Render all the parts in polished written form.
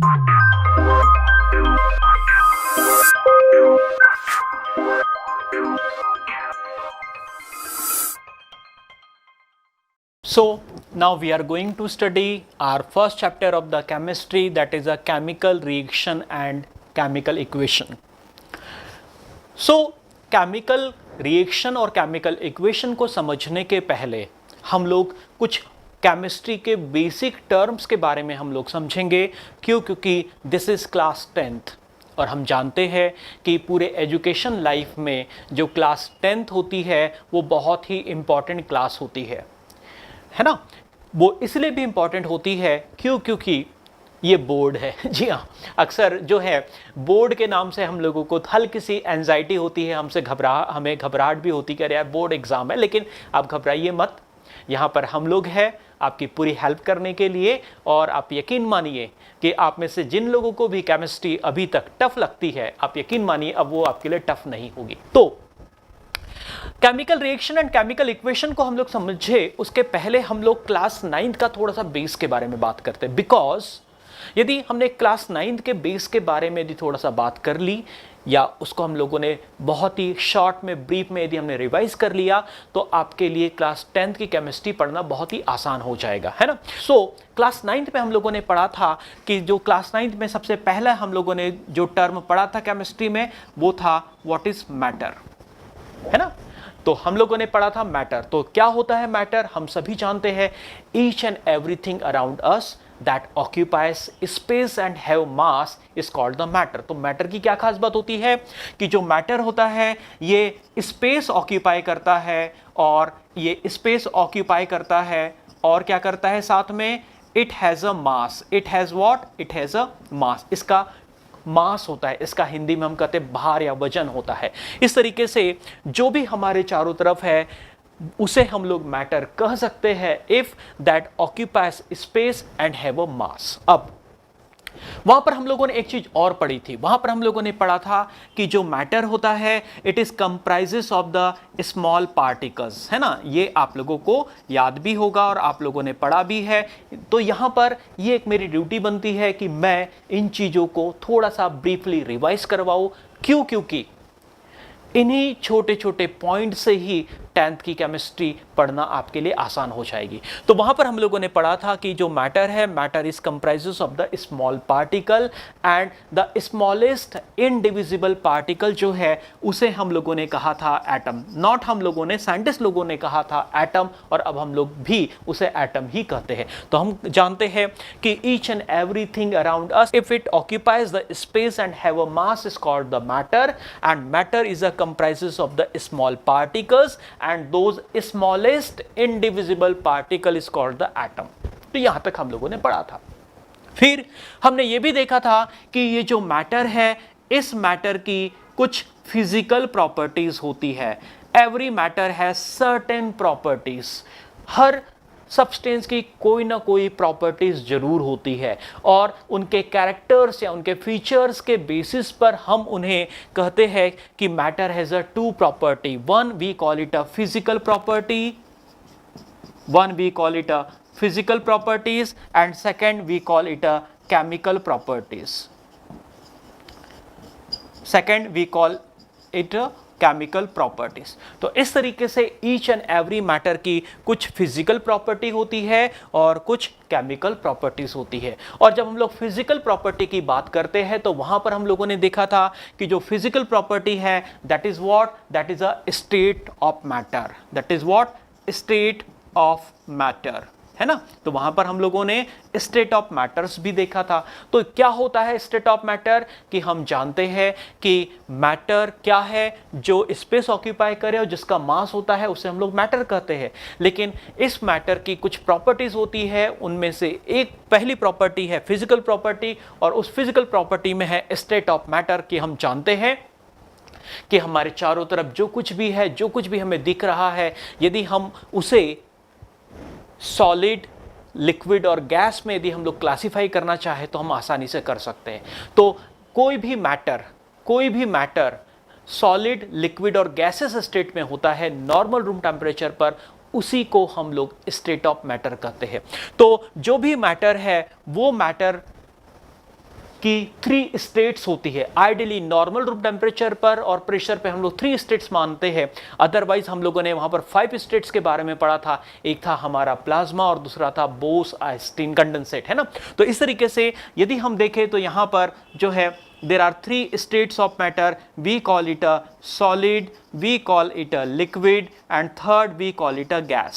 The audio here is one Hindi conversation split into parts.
So now we are going to study our first chapter of the chemistry, that is a chemical reaction and chemical equation. So chemical reaction और chemical equation को समझने के पहले हम लोग कुछ केमिस्ट्री के बेसिक टर्म्स के बारे में हम लोग समझेंगे। क्योंकि दिस इज़ क्लास 10th और हम जानते हैं कि पूरे एजुकेशन लाइफ में जो क्लास 10th होती है वो बहुत ही इम्पॉर्टेंट क्लास होती है ना। वो इसलिए भी इम्पॉर्टेंट होती है क्योंकि ये बोर्ड है। जी हाँ, अक्सर जो है बोर्ड के नाम से हम लोगों को हल्की सी एंजाइटी होती है, हमें घबराहट भी होती है कि अरे यार बोर्ड एग्ज़ाम है। लेकिन आप घबराइए मत, यहाँ पर हम लोग हैं आपकी पूरी हेल्प करने के लिए। और आप यकीन मानिए कि आप में से जिन लोगों को भी केमिस्ट्री अभी तक टफ लगती है, आप यकीन मानिए अब वो आपके लिए टफ नहीं होगी। तो chemical reaction and chemical equation को हम लोग समझे उसके पहले हम लोग क्लास 9th का थोड़ा सा बेस के बारे में बात करते हैं। बिकॉज यदि हमने क्लास 9th के बेस के बारे में यदि थोड़ा सा बात कर ली या उसको हम लोगों ने बहुत ही शॉर्ट में ब्रीफ में यदि हमने रिवाइज कर लिया तो आपके लिए क्लास 10th की केमिस्ट्री पढ़ना बहुत ही आसान हो जाएगा, है ना। सो क्लास 9th में हम लोगों ने पढ़ा था कि जो क्लास 9th में सबसे पहले हम लोगों ने जो टर्म पढ़ा था केमिस्ट्री में वो था व्हाट इज मैटर, है ना। तो हम लोगों ने पढ़ा था मैटर। तो क्या होता है मैटर, हम सभी जानते हैं, each and everything around us that occupies space and have mass is called the matter. तो मैटर की क्या खास बात होती है कि जो मैटर होता है ये स्पेस ऑक्यूपाई करता है, और ये स्पेस ऑक्यूपाई करता है और क्या करता है साथ में, it has a mass. It has what, it has a mass. इसका मास होता है, इसका हिंदी में हम कहते हैं भार या वजन होता है। इस तरीके से जो भी हमारे चारों तरफ है उसे हम लोग मैटर कह सकते हैं if that occupies space and have a mass. अब वहां पर हम लोगों ने एक चीज और पढ़ी थी, वहां पर हम लोगों ने पढ़ा था कि जो मैटर होता है it is comprises of the small particles, है ना। ये आप लोगों को याद भी होगा और आप लोगों ने पढ़ा भी है। तो यहां पर ये एक मेरी ड्यूटी बनती है कि मैं इन चीजों को थोड़ा सा ब्रीफली रिवाइज करवाऊं। क्योंकि इन्हीं छोटे छोटे पॉइंट से ही 10th की केमिस्ट्री पढ़ना आपके लिए आसान हो जाएगी। तो वहां पर हम लोगों ने पढ़ा था कि जो मैटर है, matter is comprises of the small particle and the smallest indivisible particle जो है उसे हम लोगों ने कहा था एटम। नॉट हम लोगों ने, साइंटिस्ट लोगों ने कहा था एटम, और अब हम लोग भी उसे एटम ही कहते हैं। तो हम जानते हैं कि each and everything around us if it occupies the space and have a mass is called the matter, and matter is a comprises of the small particles and those smallest indivisible particle is called the atom। तो यहां तक हम लोगों ने पढ़ा था। फिर हमने ये भी देखा था कि ये जो मैटर है, इस मैटर की कुछ फिजिकल प्रॉपर्टीज होती है। Every matter has certain properties. Her substance की कोई ना कोई प्रॉपर्टीज जरूर होती है और उनके कैरेक्टर्स या उनके फीचर्स के बेसिस पर हम उन्हें कहते हैं कि matter has a two property. One we call it a physical property, and second we call it a chemical properties. Chemical properties. तो इस तरीके से ईच एंड एवरी मैटर की कुछ फिजिकल प्रॉपर्टी होती है और कुछ केमिकल प्रॉपर्टीज होती है। और जब हम लोग फिजिकल प्रॉपर्टी की बात करते हैं तो वहां पर हम लोगों ने देखा था कि जो फिजिकल प्रॉपर्टी है that is what, that is a state of matter. That is what, state of matter, है ना। तो वहां पर हम लोगों ने स्टेट ऑफ मैटर्स भी देखा था। तो क्या होता है स्टेट ऑफ मैटर, कि हम जानते हैं कि मैटर क्या है, जो स्पेस ऑक्यूपाई करे और जिसका मास होता है उसे हम लोग मैटर कहते हैं। लेकिन इस मैटर की कुछ प्रॉपर्टीज होती है, उनमें से एक पहली प्रॉपर्टी है फिजिकल प्रॉपर्टी, और उस फिजिकल प्रॉपर्टी में है स्टेट ऑफ मैटर, कि हम जानते हैं कि हमारे चारों तरफ जो कुछ भी है, जो कुछ भी हमें दिख रहा है, यदि हम उसे सॉलिड, लिक्विड और गैस में यदि हम लोग क्लासिफाई करना चाहे तो हम आसानी से कर सकते हैं। तो कोई भी मैटर सॉलिड, लिक्विड और गैसेस स्टेट में होता है नॉर्मल रूम टेम्परेचर पर, उसी को हम लोग स्टेट ऑफ मैटर कहते हैं। तो जो भी मैटर है वो मैटर कि 3 स्टेट्स होती है। आइडियली नॉर्मल रूम टेम्परेचर पर और प्रेशर पे हम लोग 3 स्टेट्स मानते हैं, अदरवाइज हम लोगों ने वहां पर 5 स्टेट्स के बारे में पढ़ा था। एक था हमारा प्लाज्मा और दूसरा था बोस-आइंस्टीन कंडेंसेट, है ना। तो इस तरीके से यदि हम देखें तो यहां पर जो है there are 3 states of matter, we call it a solid, we call it a liquid and third we call it a gas।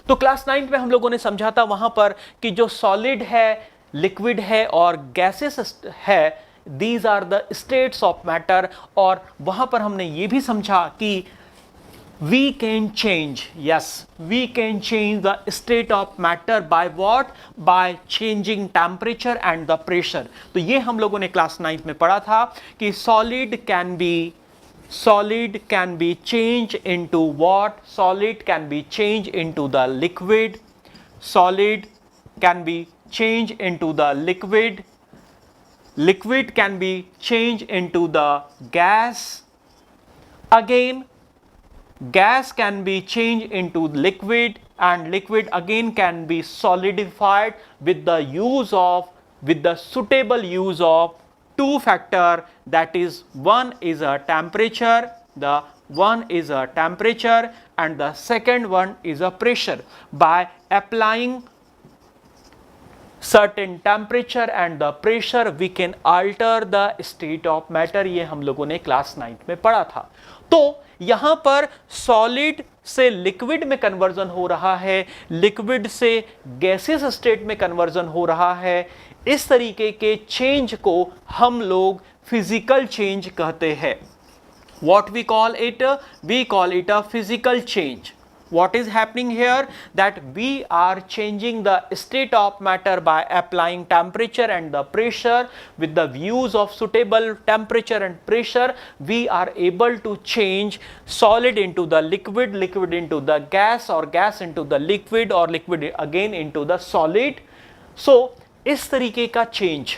तो क्लास 9 में हम लोगों ने समझा था वहां पर कि जो सॉलिड है, लिक्विड है और गैसेस है, these are the states of matter. और वहां पर हमने ये भी समझा कि we can change, yes, we can change the state of matter by what? By changing temperature and the pressure। तो ये हम लोगों ने क्लास 9 में पढ़ा था कि solid can be changed into what? Solid can be changed into the liquid, solid can be changed into the liquid, liquid can be changed into the gas, again gas can be changed into liquid and liquid again can be solidified with the suitable use of 2 factor, that is one is a temperature, and the second one is a pressure। by applying certain temperature and the pressure we can alter the state of matter। ये हम लोगों ने क्लास 9 में पढ़ा था। तो यहां पर सॉलिड से लिक्विड में कन्वर्जन हो रहा है, लिक्विड से गैसेस स्टेट में कन्वर्जन हो रहा है। इस तरीके के चेंज को हम लोग फिजिकल चेंज कहते हैं। What we call it? We call it a physical change। What is happening here? That we are changing the state of matter by applying temperature and the pressure. With the use of suitable temperature and pressure, we are able to change solid into the liquid, liquid into the gas, or gas into the liquid, or liquid again into the solid। So इस तरीके का चेंज,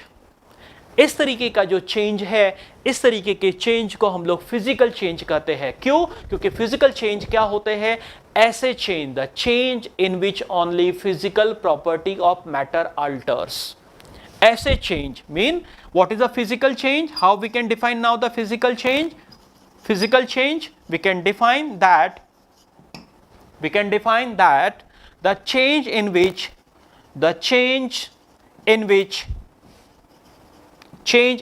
इस तरीके का जो चेंज है, इस तरीके के चेंज को हम लोग फिजिकल चेंज कहते हैं। क्यों? क्योंकि फिजिकल चेंज क्या होते हैं? ऐसे change, the change in which only physical property of matter alters. ऐसे change mean what is a physical change? How we can define now the physical change? Physical change we can define that the change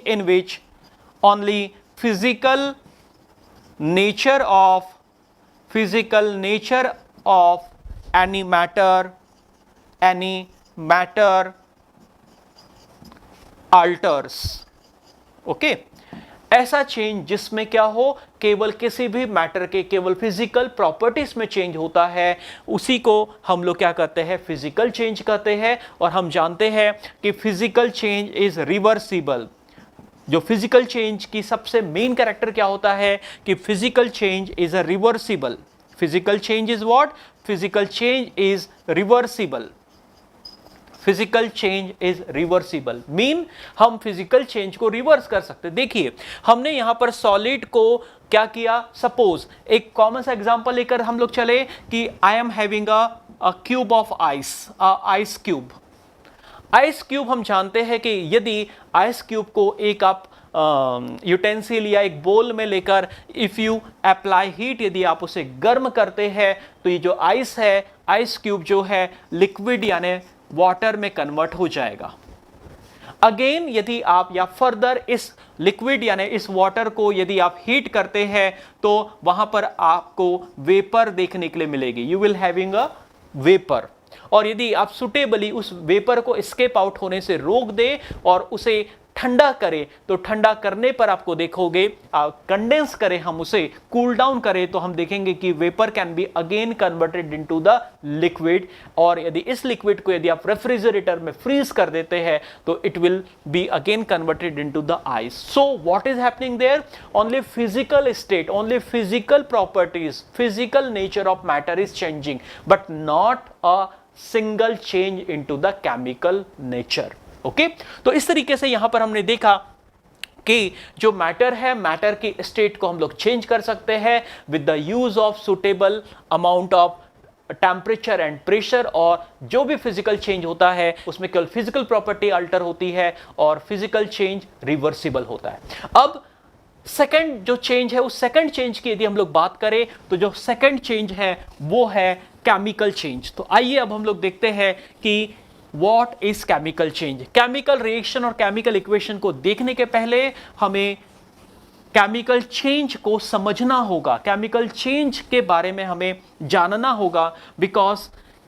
in which only physical nature of any matter alters। Okay, ऐसा चेंज जिसमें क्या हो, केवल किसी भी मैटर के केवल फिजिकल प्रॉपर्टीज में चेंज होता है, उसी को हम लोग क्या कहते हैं? फिजिकल चेंज कहते हैं। और हम जानते हैं कि फिजिकल चेंज इज रिवर्सिबल। जो फिजिकल चेंज की सबसे मेन कैरेक्टर क्या होता है कि physical change is a reversible. Physical change is what? Physical change is reversible. Physical change is reversible mean हम फिजिकल चेंज को रिवर्स कर सकते। देखिए हमने यहां पर सॉलिड को क्या किया? सपोज एक कॉमन सा एग्जांपल लेकर हम लोग चले कि I am having a cube of ice cube. Ice cube हम जानते हैं कि यदि आइस क्यूब को एक आप यूटेंसिल या एक बोल में लेकर इफ यू अप्लाई हीट, यदि आप उसे गर्म करते हैं तो ये जो आइस है, आइस क्यूब जो है लिक्विड यानी वाटर में कन्वर्ट हो जाएगा। अगेन यदि आप या फर्दर इस लिक्विड यानी इस वाटर को यदि आप हीट करते हैं तो वहां पर आपको वेपर देखने के लिए मिलेगी। You will having a vapour. और यदि आप सुटेबली उस वेपर को एस्केप आउट होने से रोक दे और उसे ठंडा करें तो ठंडा करने पर आपको देखोगे, कंडेंस करें हम उसे, कूल डाउन करें तो हम देखेंगे कि vapour can be again converted into the liquid. और यदि इस लिक्विड को यदि आप रेफ्रिजरेटर में फ्रीज कर देते हैं तो it will be again converted into the ice. So what is happening there? Only physical state, only physical properties, physical nature of matter is changing but not a single change into the chemical nature. Okay, तो इस तरीके से यहां पर हमने देखा कि जो मैटर है, मैटर की स्टेट को हम लोग चेंज कर सकते हैं with the use of suitable amount of temperature and pressure, और जो भी फिजिकल चेंज होता है उसमें केवल फिजिकल प्रॉपर्टी अल्टर होती है और फिजिकल चेंज रिवर्सिबल होता है। अब सेकंड जो चेंज है, उस सेकंड चेंज की यदि हम लोग बात करें तो जो सेकंड चेंज है वो है केमिकल चेंज। तो आइए अब हम लोग देखते हैं कि what is chemical change. Chemical reaction और केमिकल इक्वेशन को देखने के पहले हमें केमिकल चेंज को समझना होगा, केमिकल चेंज के बारे में हमें जानना होगा, बिकॉज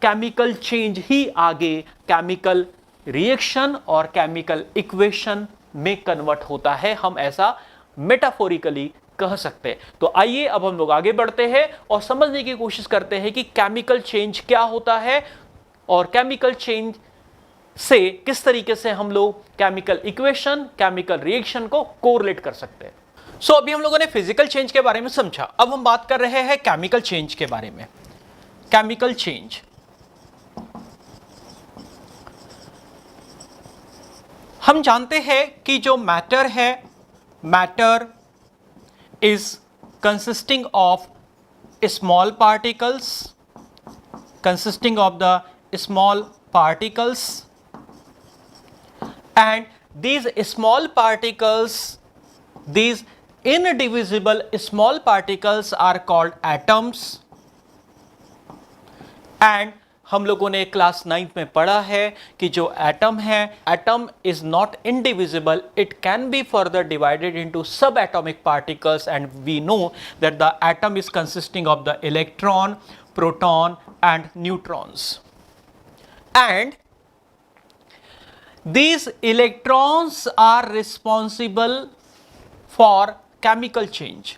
केमिकल चेंज ही आगे केमिकल रिएक्शन और केमिकल इक्वेशन में कन्वर्ट होता है, हम ऐसा मेटाफोरिकली कह सकते हैं। तो आइए अब हम लोग आगे बढ़ते हैं और समझने की कोशिश करते हैं कि केमिकल चेंज क्या होता है और केमिकल चेंज से किस तरीके से हम लोग केमिकल इक्वेशन, केमिकल रिएक्शन को कोरिलेट कर सकते हैं। सो अभी हम लोगों ने फिजिकल चेंज के बारे में समझा, अब हम बात कर रहे हैं केमिकल चेंज के बारे में। केमिकल चेंज, हम जानते हैं कि जो मैटर है, matter is consisting of small particles, consisting of the small particles, and these small particles, these indivisible small particles are called atoms, and हम लोगों ने क्लास 9th में पढ़ा है कि जो एटम है, atom is not indivisible, it can be further divided into subatomic particles, and we know that the atom is consisting of the electron, proton and neutrons, and these electrons are responsible for chemical change.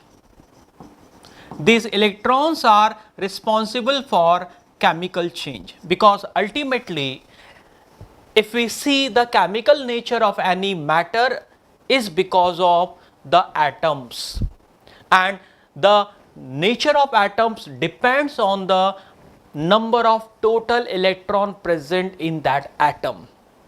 These electrons are responsible for chemical change because ultimately if we see the chemical nature of any matter is because of the atoms, and the nature of atoms depends on the number of total electron present in that atom.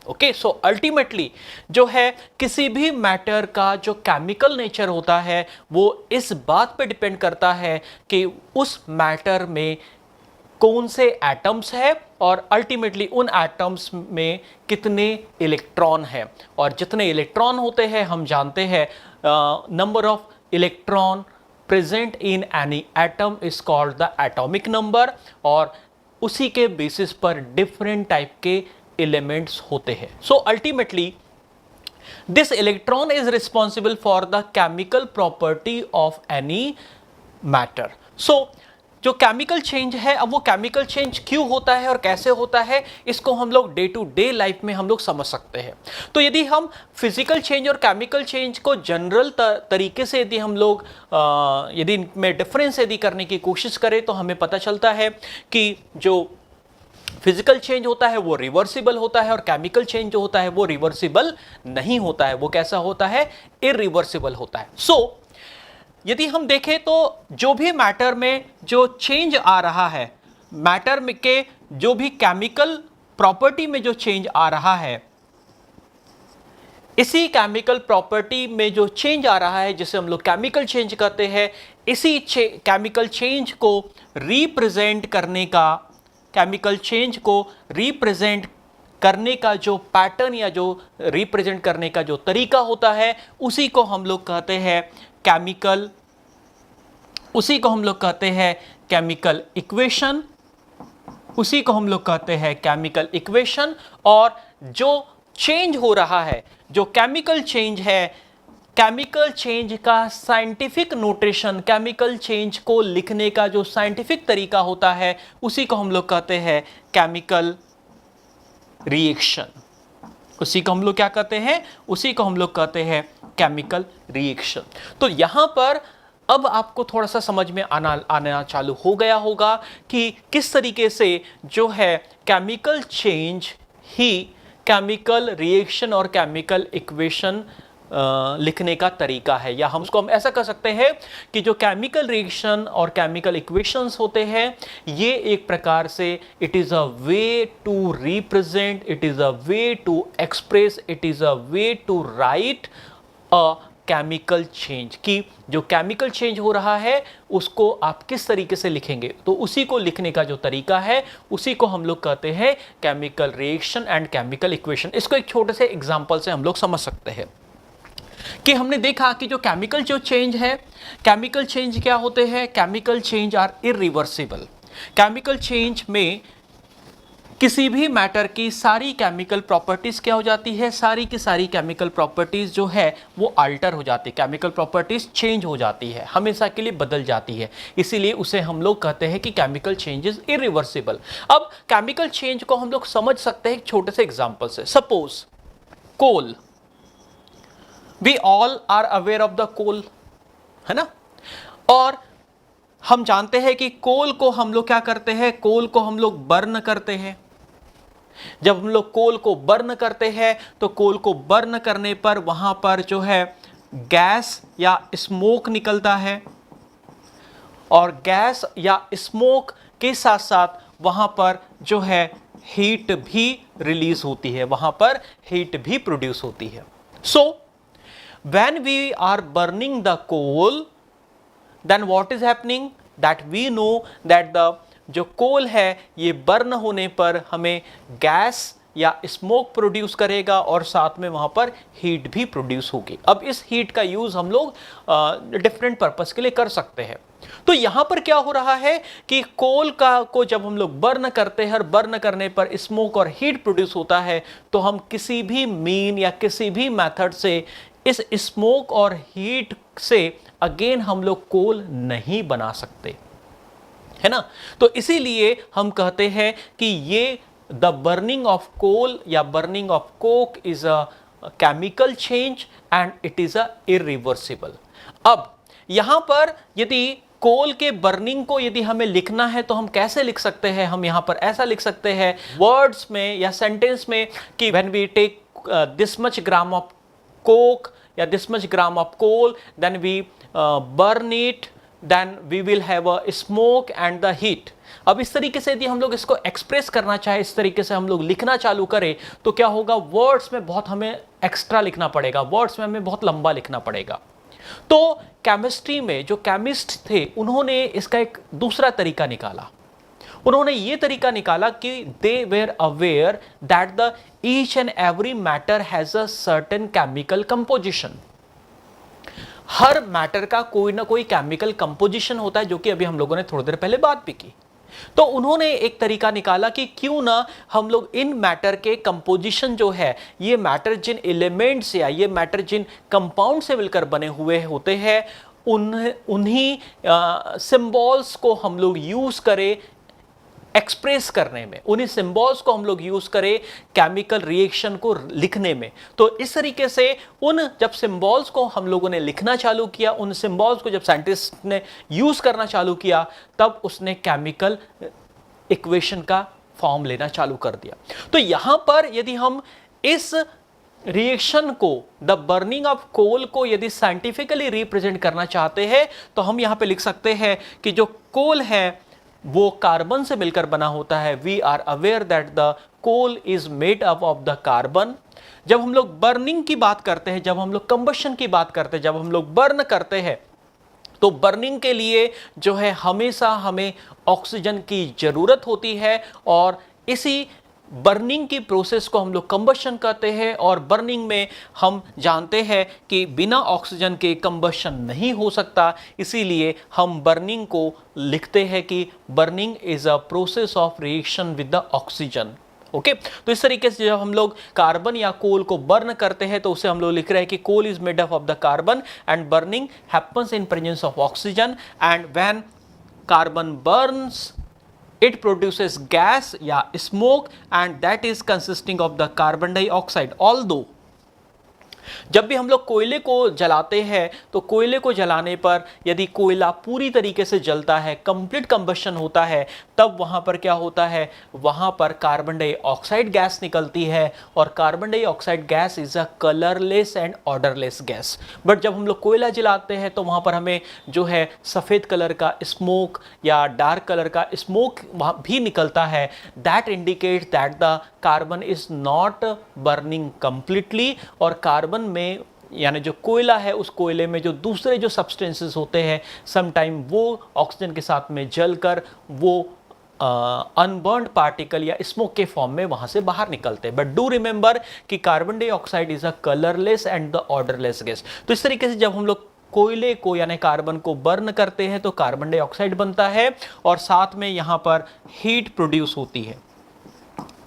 Okay, so ultimately जो है किसी भी मैटर का जो केमिकल नेचर होता है वो इस बात पे डिपेंड करता है कि उस मैटर में कौन से एटम्स है और अल्टीमेटली उन एटम्स में कितने इलेक्ट्रॉन है, और जितने इलेक्ट्रॉन होते हैं हम जानते हैं number of electron present in any atom is called the atomic number, और उसी के बेसिस पर डिफरेंट टाइप के एलिमेंट्स होते हैं। So ultimately this electron is responsible for the chemical property of any matter. So जो केमिकल चेंज है, अब वो केमिकल चेंज क्यों होता है और कैसे होता है, इसको हम लोग डे टू डे लाइफ में हम लोग समझ सकते हैं। तो यदि हम फिजिकल चेंज और केमिकल चेंज को जनरल तरीके से यदि हम लोग यदि इनमें डिफरेंस यदि करने की कोशिश करें तो हमें पता चलता है कि जो फिजिकल चेंज होता है वो रिवर्सिबल होता है और केमिकल चेंज जो होता है वो रिवर्सिबल नहीं होता है, वो कैसा होता है, इरिवर्सिबल होता है। सो यदि हम देखें तो जो भी मैटर में जो चेंज आ रहा है, मैटर में के जो भी केमिकल प्रॉपर्टी में जो चेंज आ रहा है, इसी केमिकल प्रॉपर्टी में जो चेंज आ रहा है जिसे हम लोग केमिकल चेंज कहते हैं, इसी केमिकल चेंज को रिप्रेजेंट करने का, केमिकल चेंज को रिप्रेजेंट करने का जो पैटर्न या जो रिप्रेजेंट करने का जो तरीका होता है उसी को हम लोग कहते हैं केमिकल, उसी को हम लोग कहते हैं केमिकल इक्वेशन, उसी को हम लोग कहते हैं केमिकल इक्वेशन। और जो चेंज हो रहा है, जो केमिकल चेंज है, केमिकल चेंज का साइंटिफिक नोटेशन, केमिकल चेंज को लिखने का जो साइंटिफिक तरीका होता है उसी को हम लोग कहते हैं केमिकल रिएक्शन। उसी को हम लोग क्या कहते हैं, उसी को हम लोग कहते हैं केमिकल रिएक्शन। तो यहां पर अब आपको थोड़ा सा समझ में आना चालू हो गया होगा कि किस तरीके से जो है केमिकल चेंज ही केमिकल रिएक्शन और केमिकल इक्वेशन लिखने का तरीका है, या हम ऐसा कर सकते हैं कि जो केमिकल रिएक्शन और केमिकल इक्वेशंस होते हैं ये एक प्रकार से it is a way to represent, it is a way to express, it is a way to write a chemical change, कि जो केमिकल चेंज हो रहा है उसको आप किस तरीके से लिखेंगे, तो उसी को लिखने का जो तरीका है उसी को हम लोग कहते हैं chemical reaction and chemical equation. इसको एक छोटे से एग्जांपल से हम लोग समझ सकते हैं कि हमने देखा कि जो केमिकल जो चेंज है, केमिकल चेंज क्या होते हैं, chemical change are irreversible. Chemical change में किसी भी मैटर की सारी केमिकल प्रॉपर्टीज क्या हो जाती है, सारी की सारी केमिकल प्रॉपर्टीज जो है वो अल्टर हो जाती है, केमिकल प्रॉपर्टीज चेंज हो जाती है, हमेशा के लिए बदल जाती है, इसीलिए उसे हम लोग कहते हैं कि केमिकल चेंज इज इरिवर्सिबल। अब केमिकल चेंज को हम लोग समझ सकते हैं एक छोटे से एग्जांपल से। Suppose coal, we all are aware of the coal, है ना, और हम जानते हैं कि कोल को हम लोग क्या करते हैं, कोल को हम लोग बर्न करते हैं। जब हम लोग कोल को बर्न करते हैं तो कोल को बर्न करने पर वहां पर जो है गैस या स्मोक निकलता है, और गैस या स्मोक के साथ साथ वहां पर जो है हीट भी रिलीज होती है, वहां पर हीट भी प्रोड्यूस होती है। So when we are burning the coal, then what is happening, that we know that the जो कोल है ये बर्न होने पर हमें गैस या स्मोक प्रोड्यूस करेगा और साथ में वहां पर हीट भी प्रोड्यूस होगी। अब इस हीट का यूज हम लोग डिफरेंट पर्पस के लिए कर सकते हैं। तो यहां पर क्या हो रहा है कि कोल को जब हम लोग बर्न करते हैं और बर्न करने पर स्मोक और हीट प्रोड्यूस होता है, तो हम किसी भी मीन या किसी भी मेथड से इस स्मोक और हीट से अगेन हम लोग कोल नहीं बना सकते, है ना। तो इसीलिए हम कहते हैं कि ये द बर्निंग ऑफ कोल या burning of Coke is a chemical change and it is a irreversible. अब यहां पर यदि कोल के बर्निंग को यदि हमें लिखना है तो हम कैसे लिख सकते हैं, हम यहां पर ऐसा लिख सकते हैं वर्ड्स में या सेंटेंस में कि when we take this much gram of coke या this much gram of coal, then we burn it, then we will have a smoke and the heat। अब इस तरीके से यदि हम लोग इसको एक्सप्रेस करना चाहे, इस तरीके से हम लोग लिखना चालू करें तो क्या होगा, वर्ड्स में बहुत हमें एक्स्ट्रा लिखना पड़ेगा, वर्ड्स में हमें बहुत लंबा लिखना पड़ेगा। तो केमिस्ट्री में जो केमिस्ट थे उन्होंने इसका एक दूसरा तरीका निकाला। उन्होंने ये तरीका निकाला कि they were aware that the each and every matter has a certain chemical composition. Her matter का कोई ना कोई केमिकल कंपोजिशन होता है, जो कि अभी हम लोगों ने थोड़ी देर पहले बात भी की। तो उन्होंने एक तरीका निकाला कि क्यों ना हम लोग इन मैटर के कंपोजिशन जो है, ये मैटर जिन एलिमेंट्स या ये मैटर जिन कंपाउंड से मिलकर बने हुए होते हैं, उन्हीं सिंबल्स को हम लोग यूज करें एक्सप्रेस करने में, उन्हीं सिंबल्स को हम लोग यूज करें केमिकल रिएक्शन को लिखने में। तो इस तरीके से जब सिंबल्स को हम लोगों ने लिखना चालू किया, उन सिंबल्स को जब साइंटिस्ट ने यूज करना चालू किया, तब उसने केमिकल इक्वेशन का फॉर्म लेना चालू कर दिया। तो यहां पर यदि हम इस रिएक्शन को, द बर्निंग ऑफ कोल को यदि साइंटिफिकली रिप्रेजेंट करना चाहते हैं, तो हम यहां पे लिख सकते हैं कि जो कोल है वो कार्बन से मिलकर बना होता है। We are aware that the coal is made up of the carbon. जब हम लोग बर्निंग की बात करते हैं, जब हम लोग कंबशन की बात करते हैं, जब हम लोग बर्न करते हैं, तो बर्निंग के लिए जो है हमेशा हमें ऑक्सीजन की जरूरत होती है, और इसी बर्निंग की प्रोसेस को हम लोग कंबशन कहते हैं। और बर्निंग में हम जानते हैं कि बिना ऑक्सीजन के कंबशन नहीं हो सकता, इसीलिए हम बर्निंग को लिखते हैं कि burning is a process of reaction with the oxygen. Okay, तो इस तरीके से जब हम लोग कार्बन या कोल को बर्न करते हैं तो उसे हम लोग लिख रहे हैं कि coal is made up of the carbon and burning happens in presence of oxygen, and when carbon burns it produces gas या smoke and that is consisting of the carbon dioxide। although जब भी हम लोग कोयले को जलाते हैं तो कोयले को जलाने पर यदि कोयला पूरी तरीके से जलता है, कंप्लीट कंबशन होता है, तब वहां पर क्या होता है, वहां पर कार्बन डाइऑक्साइड गैस निकलती है, और carbon dioxide gas is a colourless and odourless gas. But जब हम लोग कोयला जलाते हैं तो वहां पर हमें जो है सफेद कलर का स्मोक या डार्क कलर का स्मोक भी निकलता है। That indicate that the carbon is not burning completely, और कार्बन में यानी जो कोयला है उस कोयले में जो दूसरे जो सब्सटेंसेस होते हैं समटाइम वो ऑक्सीजन के साथ में जलकर वो अनबर्न्ड पार्टिकल या स्मोक के फॉर्म में वहां से बाहर निकलते हैं। बट डू रिमेंबर कि carbon dioxide is a colourless and the odourless gas. तो इस तरीके से जब हम लोग कोयले को यानी कार्बन को बर्न करते हैं तो कार्बन डाइऑक्साइड बनता है और साथ में यहां पर हीट प्रोड्यूस होती है।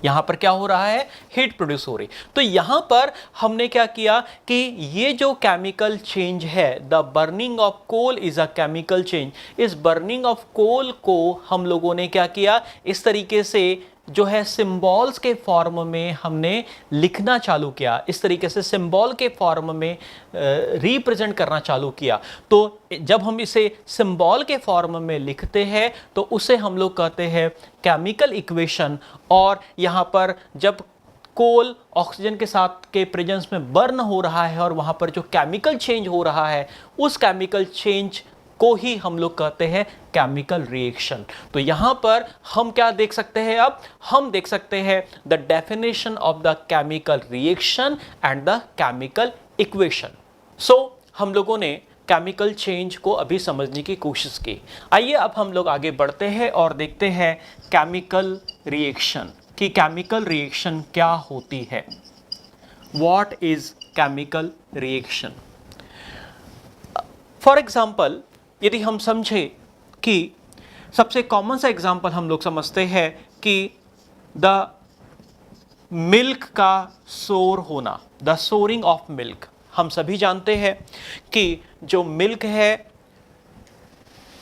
यहां पर क्या हो रहा है, हीट प्रोड्यूस हो रही। तो यहां पर हमने क्या किया कि ये जो केमिकल चेंज है, the burning of coal is a chemical change. इस बर्निंग ऑफ कोल को हम लोगों ने क्या किया, इस तरीके से जो है सिंबल्स के फॉर्म में हमने लिखना चालू किया, इस तरीके से सिंबल के फॉर्म में रिप्रेजेंट करना चालू किया। तो जब हम इसे सिंबल के फॉर्म में लिखते हैं तो उसे हम लोग कहते हैं केमिकल इक्वेशन। और यहाँ पर जब कोल ऑक्सीजन के साथ के प्रेजेंस में बर्न हो रहा है और वहाँ पर जो केमिकल चेंज हो रहा है उस केमिकल चेंज को ही हम लोग कहते हैं केमिकल रिएक्शन। तो यहां पर हम क्या देख सकते हैं, अब हम देख सकते हैं the definition of the chemical reaction and the chemical equation. So हम लोगों ने केमिकल चेंज को अभी समझने की कोशिश की। आइए अब हम लोग आगे बढ़ते हैं और देखते हैं केमिकल रिएक्शन कि केमिकल रिएक्शन क्या होती है। What is chemical reaction? For example, यदि हम समझे कि सबसे कॉमन सा एग्जाम्पल हम लोग समझते हैं कि द मिल्क का सोर होना, द सोरिंग ऑफ मिल्क। हम सभी जानते हैं कि जो मिल्क है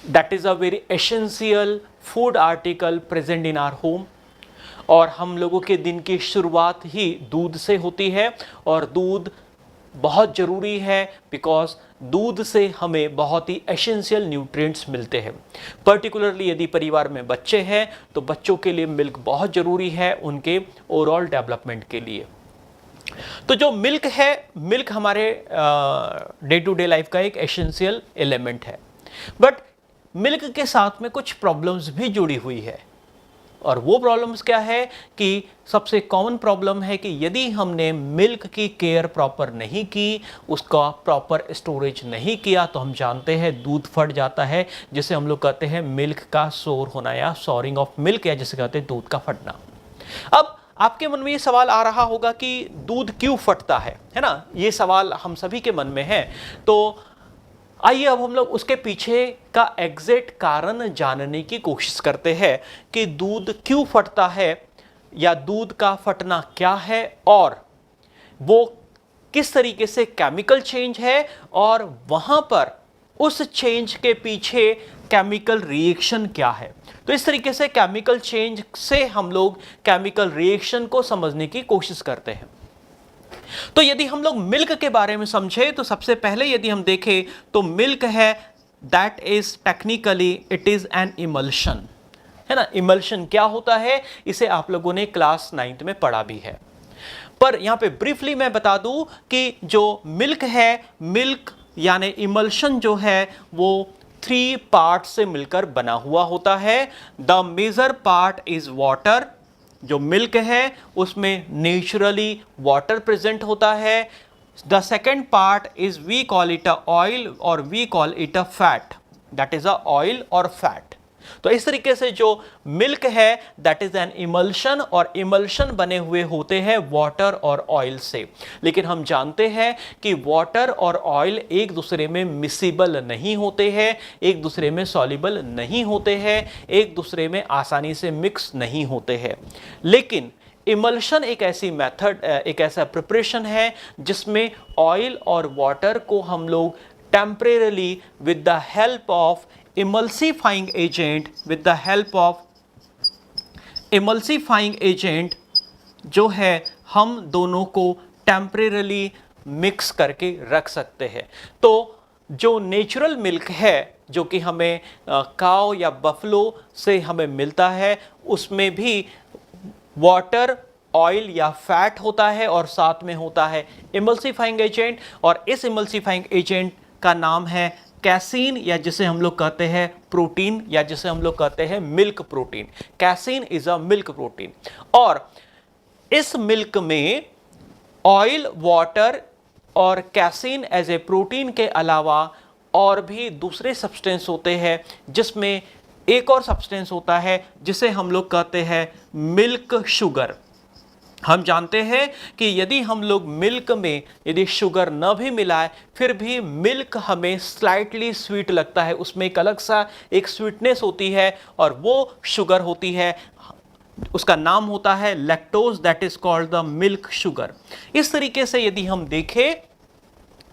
that is a very essential food article present in our home. और हम लोगों के दिन की शुरुआत ही दूध से होती है और दूध बहुत ज़रूरी है बिकॉज दूध से हमें बहुत ही एसेंशियल न्यूट्रिएंट्स मिलते हैं। पर्टिकुलरली यदि परिवार में बच्चे हैं तो बच्चों के लिए मिल्क बहुत ज़रूरी है उनके ओवरऑल डेवलपमेंट के लिए। तो जो मिल्क है, मिल्क हमारे डे टू डे लाइफ का एक एसेंशियल एलिमेंट है। बट मिल्क के साथ में कुछ प्रॉब्लम्स भी जुड़ी हुई है और वो प्रॉब्लम्स क्या है कि सबसे कॉमन प्रॉब्लम है कि यदि हमने मिल्क की केयर प्रॉपर नहीं की, उसका प्रॉपर स्टोरेज नहीं किया तो हम जानते हैं दूध फट जाता है, जिसे हम लोग कहते हैं मिल्क का सोर होना या सोरिंग ऑफ मिल्क, या जिसे कहते हैं दूध का फटना। अब आपके मन में ये सवाल आ रहा होगा कि दूध क्यों फटता है ना? ये सवाल हम सभी के मन में है। तो आइए अब हम लोग उसके पीछे का एग्जैक्ट कारण जानने की कोशिश करते हैं कि दूध क्यों फटता है या दूध का फटना क्या है और वो किस तरीके से केमिकल चेंज है और वहां पर उस चेंज के पीछे केमिकल रिएक्शन क्या है। तो इस तरीके से केमिकल चेंज से हम लोग केमिकल रिएक्शन को समझने की कोशिश करते हैं। तो यदि हम लोग मिल्क के बारे में समझे तो सबसे पहले यदि हम देखें तो मिल्क है that is technically it is an emulsion, है ना। इमल्शन क्या होता है इसे आप लोगों ने क्लास 9th में पढ़ा भी है, पर यहां पे ब्रीफली मैं बता दूं कि जो मिल्क है, मिल्क यानी इमल्शन जो है वो 3 पार्ट से मिलकर बना हुआ होता है। The major part is water, जो मिल्क है उसमें नेचुरली वाटर प्रेजेंट होता है। The second part is we call it a oil और we call it a fat, that is a oil और फैट। तो इस तरीके से जो मिल्क है दैट इज एन इमल्शन और इमल्शन बने हुए होते हैं वाटर और ऑयल से। लेकिन हम जानते हैं कि वाटर और ऑयल एक दूसरे में मिसिबल नहीं होते हैं, एक दूसरे में सॉल्युबल नहीं होते हैं, एक दूसरे में आसानी से मिक्स नहीं होते हैं। लेकिन इमल्शन एक ऐसी मेथड, एक ऐसा प्रिपरेशन है जिसमें ऑयल और वाटर को हम लोग temporarily with the help of emulsifying agent, with the help of emulsifying agent जो है हम दोनों को टेम्परेरली मिक्स करके रख सकते हैं। तो जो नेचुरल मिल्क है जो कि हमें काव या बफलो से हमें मिलता है उसमें भी वाटर, ऑयल या फैट होता है और साथ में होता है इमल्सिफाइंग एजेंट, और इस इमल्सिफाइंग एजेंट का नाम है कैसीन, या जिसे हम लोग कहते हैं प्रोटीन, या जिसे हम लोग कहते हैं milk protein. Casein is a milk protein. और इस मिल्क में ऑयल, वाटर और कैसीन एज ए प्रोटीन के अलावा और भी दूसरे सब्सटेंस होते हैं, जिसमें एक और सब्सटेंस होता है जिसे हम लोग कहते हैं मिल्क शुगर। हम जानते हैं कि यदि हम लोग मिल्क में यदि शुगर न भी मिलाए फिर भी मिल्क हमें स्लाइटली स्वीट लगता है, उसमें एक अलग सा एक स्वीटनेस होती है और वो शुगर होती है, उसका नाम होता है lactose, that is called the milk sugar. इस तरीके से यदि हम देखें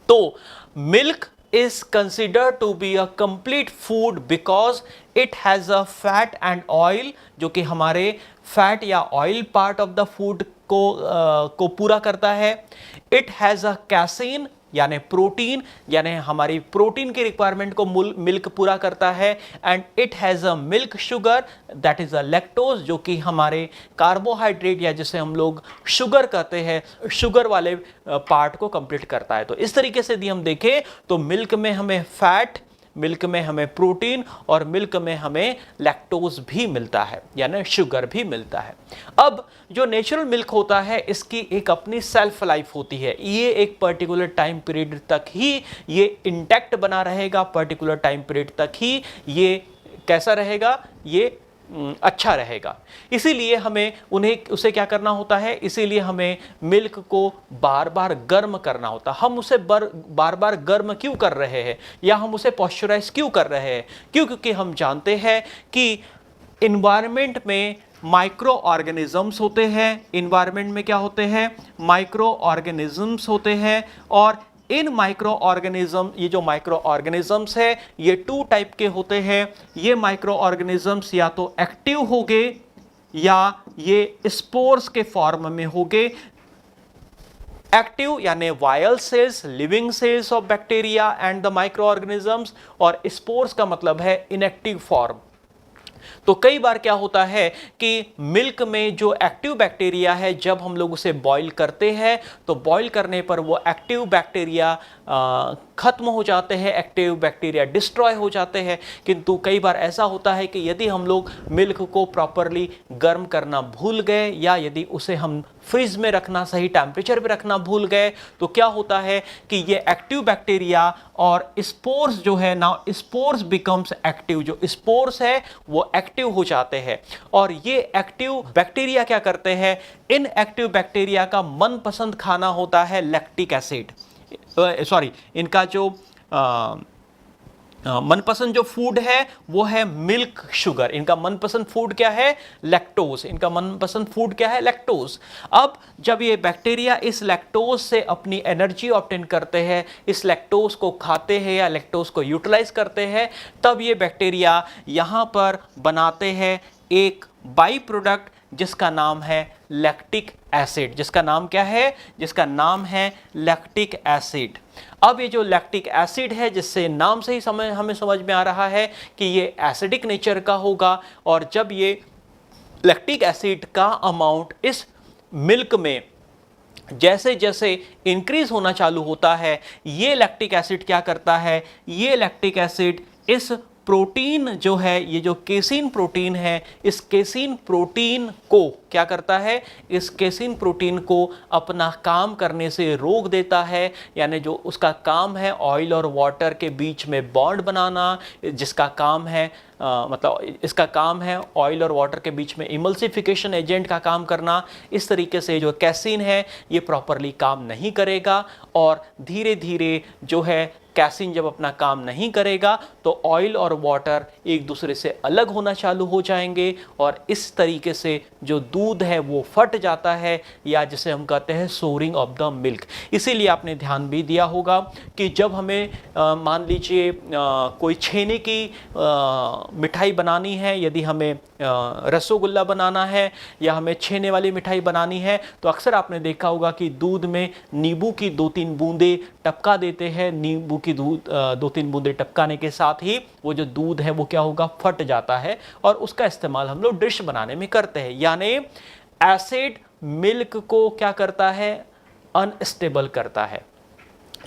तो milk is considered to be a complete food because it has a fat and oil, जो कि हमारे फैट या oil part of the food को पूरा करता है। इट हैज़ अ कैसीन यानी प्रोटीन, यानी हमारी प्रोटीन की रिक्वायरमेंट को मिल्क पूरा करता है। And it has a milk sugar that is a lactose, जो कि हमारे कार्बोहाइड्रेट या जिसे हम लोग शुगर कहते हैं, शुगर वाले पार्ट को कंप्लीट करता है। तो इस तरीके से यदि हम देखें तो मिल्क में हमें फैट, मिल्क में हमें प्रोटीन और मिल्क में हमें लैक्टोज भी मिलता है यानी शुगर भी मिलता है। अब जो नेचुरल मिल्क होता है इसकी एक अपनी सेल्फ लाइफ होती है, ये एक पर्टिकुलर टाइम पीरियड तक ही ये इंटैक्ट बना रहेगा, पर्टिकुलर टाइम पीरियड तक ही ये कैसा रहेगा, ये अच्छा रहेगा। इसीलिए हमें उसे क्या करना होता है, इसीलिए हमें मिल्क को बार बार गर्म करना होता है। हम उसे बार बार गर्म क्यों कर रहे हैं या हम उसे पॉस्चराइज क्यों कर रहे हैं? क्योंकि हम जानते हैं कि इन्वायरमेंट में माइक्रो ऑर्गेनिजम्स होते हैं, इन्वायरमेंट में क्या होते हैं, माइक्रो ऑर्गेनिजम्स होते हैं। और इन माइक्रो ऑर्गेनिज्म, ये जो माइक्रो ऑर्गेनिजम्स है ये 2 टाइप के होते हैं। ये माइक्रो ऑर्गेनिजम्स या तो एक्टिव होंगे या ये स्पोर्स के फॉर्म में होंगे। एक्टिव यानी viable cells, living cells of bacteria and the microorganisms, और स्पोर्स का मतलब है इनएक्टिव फॉर्म। तो कई बार क्या होता है कि मिल्क में जो एक्टिव बैक्टीरिया है जब हम लोग उसे बॉईल करते हैं तो बॉईल करने पर वो एक्टिव बैक्टीरिया खत्म हो जाते हैं, एक्टिव बैक्टीरिया डिस्ट्रॉय हो जाते हैं। किंतु कई बार ऐसा होता है कि यदि हम लोग मिल्क को प्रॉपरली गर्म करना भूल गए या यदि उसे हम फ्रिज में रखना, सही टेम्परेचर पे रखना भूल गए तो क्या होता है कि ये एक्टिव बैक्टीरिया और स्पोर्स जो है ना, स्पोर्स बिकम्स एक्टिव, जो स्पोर्स है वो एक्टिव हो जाते हैं। और ये एक्टिव बैक्टीरिया क्या करते हैं, इन एक्टिव बैक्टीरिया का मनपसंद खाना होता है लैक्टिक एसिड, इनका जो मनपसंद जो फूड है वो है मिल्क शुगर। इनका मनपसंद फूड क्या है, लैक्टोज। इनका मनपसंद फूड क्या है, लैक्टोज। अब जब ये बैक्टीरिया इस लैक्टोज से अपनी एनर्जी ऑब्टेन करते हैं, इस लैक्टोज को खाते हैं या लैक्टोज को यूटिलाइज करते हैं, तब ये बैक्टीरिया यहाँ पर बनाते हैं एक बाई प्रोडक्ट जिसका नाम है लैक्टिक एसिड। जिसका नाम क्या है, जिसका नाम है लैक्टिक एसिड। अब ये जो लैक्टिक एसिड है, जिससे नाम से ही हमें समझ में आ रहा है कि ये एसिडिक नेचर का होगा, और जब ये लैक्टिक एसिड का अमाउंट इस मिल्क में जैसे जैसे इंक्रीज होना चालू होता है, ये लैक्टिक एसिड क्या करता है, ये लैक्टिक एसिड इस प्रोटीन जो है, ये जो केसीन प्रोटीन है, इस केसीन प्रोटीन को क्या करता है, इस केसीन प्रोटीन को अपना काम करने से रोक देता है। यानी जो उसका काम है ऑयल और वाटर के बीच में बॉन्ड बनाना, जिसका काम है मतलब इसका काम है ऑयल और वाटर के बीच में इमल्सिफिकेशन एजेंट का काम करना। इस तरीके से जो कैसीन है ये प्रॉपरली काम नहीं करेगा, और धीरे धीरे जो है कैसीन जब अपना काम नहीं करेगा तो ऑयल और वाटर एक दूसरे से अलग होना चालू हो जाएंगे, और इस तरीके से जो दूध है वो फट जाता है, या जिसे हम कहते हैं सोरिंग ऑफ द मिल्क। इसीलिए आपने ध्यान भी दिया होगा कि जब हमें मान लीजिए कोई छेने की मिठाई बनानी है, यदि हमें रसगुल्ला बनाना है या हमें छेने वाली मिठाई बनानी है, तो अक्सर आपने देखा होगा कि दूध में नींबू की 2-3 बूंदे टपका देते हैं। नींबू की 2-3 बूंदे टपकाने के साथ ही वो जो दूध है वो क्या होगा, फट जाता है, और उसका इस्तेमाल हम लोग डिश बनाने में करते हैं। यानी एसिड मिल्क को क्या करता है, अनस्टेबल करता है,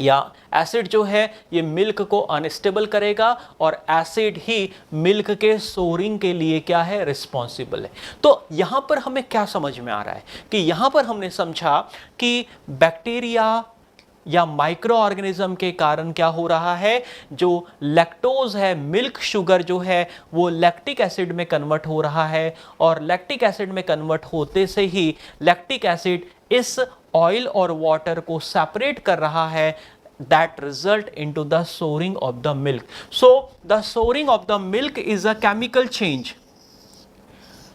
या एसिड जो है ये मिल्क को अनस्टेबल करेगा, और एसिड ही मिल्क के सोरिंग के लिए क्या है, रिस्पॉन्सिबल है। तो यहाँ पर हमें क्या समझ में आ रहा है कि यहाँ पर हमने समझा कि बैक्टीरिया या माइक्रो ऑर्गेनिज्म के कारण क्या हो रहा है, जो लैक्टोज है, मिल्क शुगर जो है वो लैक्टिक एसिड में कन्वर्ट हो रहा है, और लैक्टिक एसिड में कन्वर्ट होते से ही लैक्टिक एसिड इस ऑयल और वाटर को सेपरेट कर रहा है, that result into the souring of the milk. So the souring of the milk is a chemical change.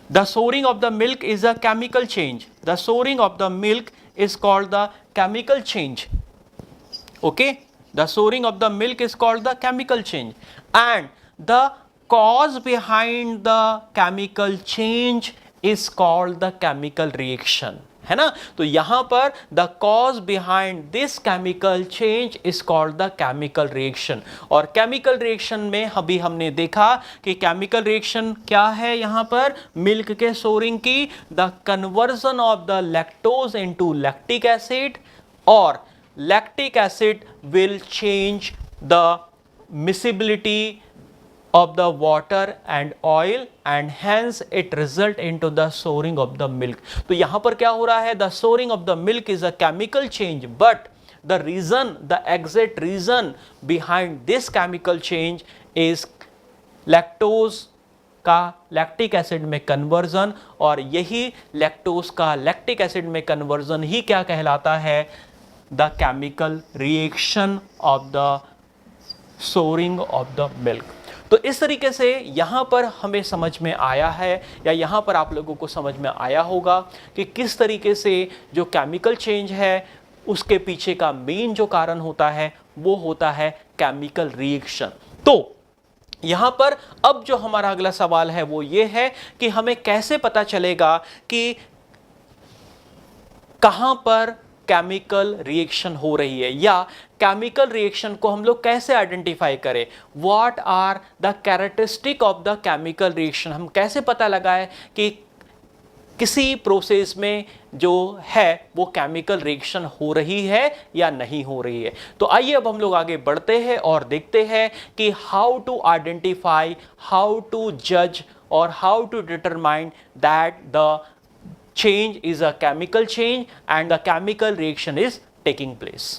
The souring of the milk is a chemical change. The souring of the milk is called the chemical change. Okay, the souring of the milk is called the chemical change, and the cause behind the chemical change is called the chemical reaction, है ना। तो यहां पर the cause behind this chemical change is called the chemical reaction. और केमिकल रिएक्शन में अभी हमने देखा कि केमिकल रिएक्शन क्या है, यहां पर मिल्क के सोरिंग की, the conversion of the lactose into lactic acid, और lactic acid will change the miscibility of the water and oil, and hence it result into the souring of the milk. तो यहां पर क्या हो रहा है, the souring of the milk is a chemical change, but the reason, the exact reason behind this chemical change is lactose का लैक्टिक एसिड में कन्वर्जन, और यही लैक्टोज का लैक्टिक एसिड में कन्वर्जन ही क्या कहलाता है, the chemical reaction of the souring of the milk. तो इस तरीके से यहां पर हमें समझ में आया है, या यहां पर आप लोगों को समझ में आया होगा कि किस तरीके से जो केमिकल चेंज है उसके पीछे का मेन जो कारण होता है वो होता है केमिकल रिएक्शन। तो यहां पर अब जो हमारा अगला सवाल है वो ये है कि हमें कैसे पता चलेगा कि कहां पर केमिकल रिएक्शन हो रही है, या केमिकल रिएक्शन को हम लोग कैसे आइडेंटिफाई करें, what are the characteristic of the chemical reaction. हम कैसे पता लगाएं कि किसी प्रोसेस में जो है वो केमिकल रिएक्शन हो रही है या नहीं हो रही है। तो आइए अब हम लोग आगे बढ़ते हैं और देखते हैं कि how to identify, how to जज, और how to determine that the change is a chemical change and the chemical reaction is taking place.